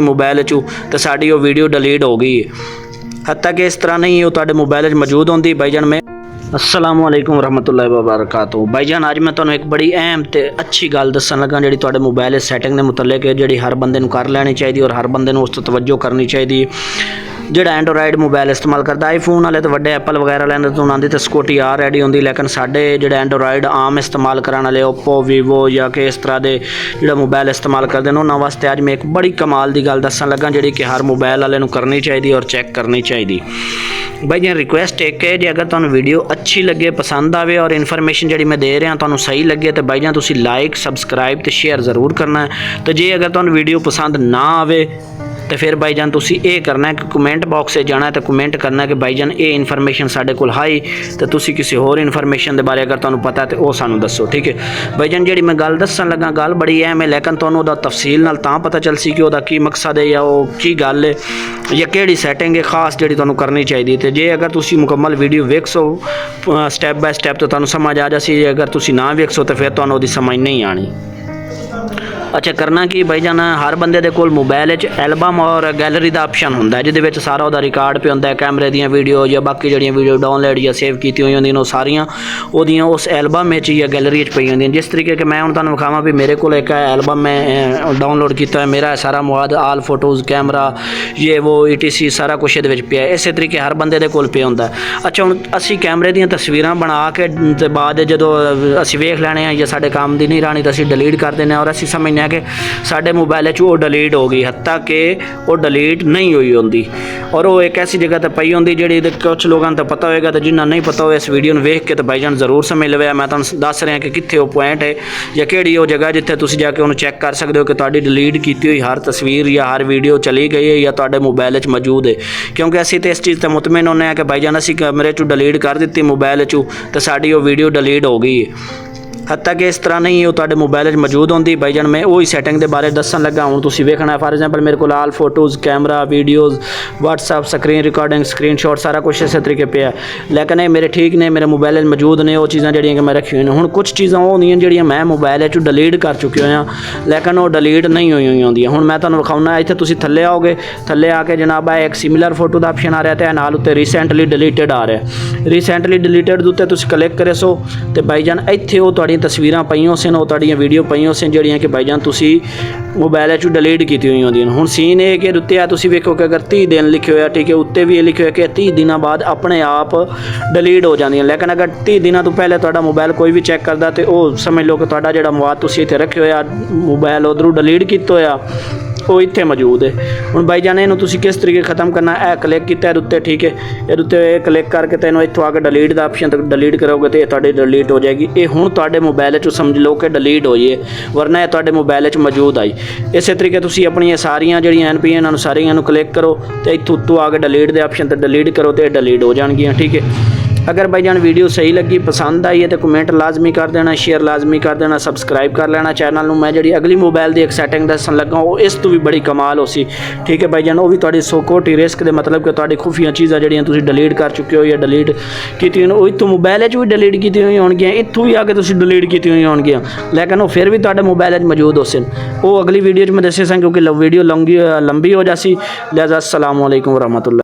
Mobile चू तो साड़ी वो वीडियो डिलीट हो गई है। हत्ता कि इस तरह नहीं वो तुहाडे मोबाइल मौजूद होंदी। भाईजान मैं अस्सलाम वालेकुम रहमतुल्लाहि व बरकातहू। भाईजान अज मैं तुहानू एक बड़ी अहम ते अच्छी गल दस्सन लगा जिहड़ी तुहाडे मोबाइल सैटिंग के मुतलक है, जिहड़ी हर बंदे नू कर लैनी चाहिए और हर बंदे नू उस ते तवज्जो करनी चाहिए। ਜਿਹੜਾ एंड्रॉयड मोबाइल इस्तेमाल करता आईफोन वाले तो वड्डे एप्पल वगैरह लैंदे तो उन्होंने तो सिक्योरिटी आ रेडी होंदी, लेकिन साडे जिहड़े एंड्रॉयड आम इस्तेमाल कराने वाले ओप्पो वीवो या कि इस तरह के जिहड़ा मोबाइल इस्तेमाल करते हैं उन्होंने वास्ते अज मैं एक बड़ी कमाल की गल दस्सन लगा जिहड़ी कि हर मोबाइल वाले नू करनी चाहिए और चैक करनी चाहिए। भाई जी रिक्वेस्ट एक है, जो अगर तुहानू वीडियो अच्छी लगे पसंद आवे और इन्फॉर्मेशन जी मैं दे रहा तुहानू सही लगे तो भाई जान तुसी लाइक सबसक्राइब तो शेयर ज़रूर करना है। तो जे अगर तुहानू वीडियो पसंद ना आवे तो फिर भाई जान तुसी ये करना है कि कमेंट बॉक्स से जाना है तो कमेंट करना है कि भाई जान ये इन्फॉर्मेशन साढ़े कोल हाई तो तुसी किसी होर इन्फॉर्मेशन के बारे अगर तुहानू पता है तो वो सानू दसो। ठीक है भाई जान, जी मैं गल दसन लगा गल बड़ी अहम है, लेकिन तुहानू उहदा तफसील नाल तां पता चल सी कि उहदा की मकसद है या वो की गल है या किहड़ी सैटिंग है खास जिहड़ी तुहानू करनी चाहिए। तो जे अगर तुसी मुकम्मल वीडियो वेखसो स्टैप बाय स्टैप तो तुहानू समझ आ जासी, अगर तुसी ना वेखसो तो फिर तुहानू उहदी समझ नहीं आनी। अच्छा करना कि भाई जान हर बंदे दे कोल मोबाइल एल्बम और गैलरी का ऑप्शन होंदा है जिहदे सारा उहदा रिकॉर्ड पे होंदा है, कैमरे दियां वीडियो या बाकी जिहड़ियां वीडियो डाउनलोड या सेव की हुई होंदियां सारियां उहदियां उस एल्बम में या गैलरी पई होंदियां। जिस तरीके के मैं हुण तुहानू विखावां भी मेरे कोल एक एल्बम में डाउनलोड किया है, मेरा सारा मवाद आल फोटोज़ कैमरा ये वो ETC सारा कुछ ये पिया है। इस तरीके हर बंदे दे कोल पिया होंदा है। अच्छा हुण असीं कैमरे दियां तस्वीरां बना के ते बाद जदों असीं वेख लैणे आ या साडे काम दी नहीं राणी तो असीं डिलीट कर देने और असीं समझने कि साडे मोबाइल वो डिलीट हो गई, हत्ता कि वो डिलीट नहीं हुई होंदी और वो एक ऐसी जगह पर पई होंदी जिहड़ी कुछ लोगों तो पता होएगा तो जिन्ना नहीं पता हो इस वीडियो में वेख के तो भाईजान जरूर समझ लवे। मैं तुहानू दस रहा कि कित्थे वो पॉइंट है या किहड़ी वो जगह जिथे तुसीं जाके उन्हें चैक कर सकते हो कि तुहाडी डिलीट की हुई हर तस्वीर या हर वीडियो चली गई है या तुहाडे मोबाइल मौजूद है। क्योंकि असीं तो इस चीज़ ते मुतमिन होने हैं कि भाईजान असीं कैमरे चू डिलीट कर दी मोबाइल चू तो साडी वो वीडियो डिलीट हो गई है, हत्ता कि इस तरह नहीं वो तुहाडे मोबाइल मौजूद होंदी। भाई जान मैं वही सैटिंग के बारे दसन लगा। हुण तुसीं वेखना फॉर एग्जाम्पल मेरे को all photos camera videos WhatsApp screen recording screenshot सारा कुछ इस तरीके पे है, लेकिन ये मेरे ठीक ने मेरे मोबाइल मौजूद ने वो चीज़ां जिहड़ियां कि मैं रखी हुई हुण कुछ चीज़ां वो होंदियां जिहड़ियां मैं मोबाइल डिलीट कर चुकी होयां लेकिन वो डिलीट नहीं हुई होंदियां। हुण मैं तुहानू विखाउणा इत्थे तुसीं थल्ले आओगे, थल्ले आके जनाब एक सिमिलर फोटो का ऑप्शन आ रहा है नाल उत्ते रिसेंटली डिलीटेड आ रहा है। रिसेंटली डिलीटेड दे उत्ते तुसीं क्लिक करे सो तो भाई जान इत्थे वो तुहाडीआं तस्वीरां पईयां से वो तुहाडीआं वीडियो पईयां से जिहड़ियां कि भाई जान तुसीं मोबाइल चू डिलीट की हुई होंदियां। हुण सीन ये कि उत्ते आ तुसीं वेखो कि अगर 30 दिन लिखे हुए ठीक है उत्ते भी ये लिखे हुए कि 30 दिनों बाद अपने आप डिलीट हो जांदियां, लेकिन अगर 30 दिनों तो पहले तुहाडा मोबाइल कोई भी चैक करदा तो वो समझ लो कि तुहाडा जिहड़ा मवाद तुसीं इत्थे रखे होया मोबाइल उधरों डिलीट किया होया वो इत्थे मौजूद है। हुण भाई जान इहनूं तुसीं किस तरीके खत्म करना है, क्लिक किया उत्ते ठीक है ये उत्ते क्लिक करके तो इहनूं इत्थों आके डिलीट का ऑप्शन तक डिलीट करोगे तो तुहाडी डिलीट हो जाएगी। ये हुण तुहाडे मोबाइल चों समझ लो कि डिलीट होई है, वरना ये तुहाडे मोबाइल मौजूद आई। इस तरीके तुसीं अपनी सारियां जिहड़ियां NP इन्हां नूं सारियां नूं क्लिक करो तो इत्थों उत्तों आके डिलीट के ऑप्शन तक डिलीट करो तो डिलीट हो जाएगियां। ठीक है अगर भाई जान वीडियो सही लगी पसंद आई है तो कमेंट लाजमी कर देना, शेयर लाजमी कर देना, सबसक्राइब कर लेना चैनल में। मैं जी अगली मोबाइल की एक सैटिंग दसन लगा वो इस तो भी बड़ी कमाल हो सी। ठीक है भाई जान वो भी तुहाडी सिक्योरिटी रिस्क के मतलब कि तुहाडी खुफिया चीज़ां जिहड़ियां तुसीं डिलीट कर चुके हो या डिलीट की इत्थों मोबाइल भी डिलीट की हुई होणगियां, इत्थों भी आके तुसीं डिलीट की हुई होणगियां, लेकिन वो फिर भी तुहाडे मोबाइल मौजूद हो सन। वो अगली वीडियो में दसे सन क्योंकि वीडियो लंबी हो जासी। लिहाजा अस्सलाम वालेकुम रहमतुल्लाह।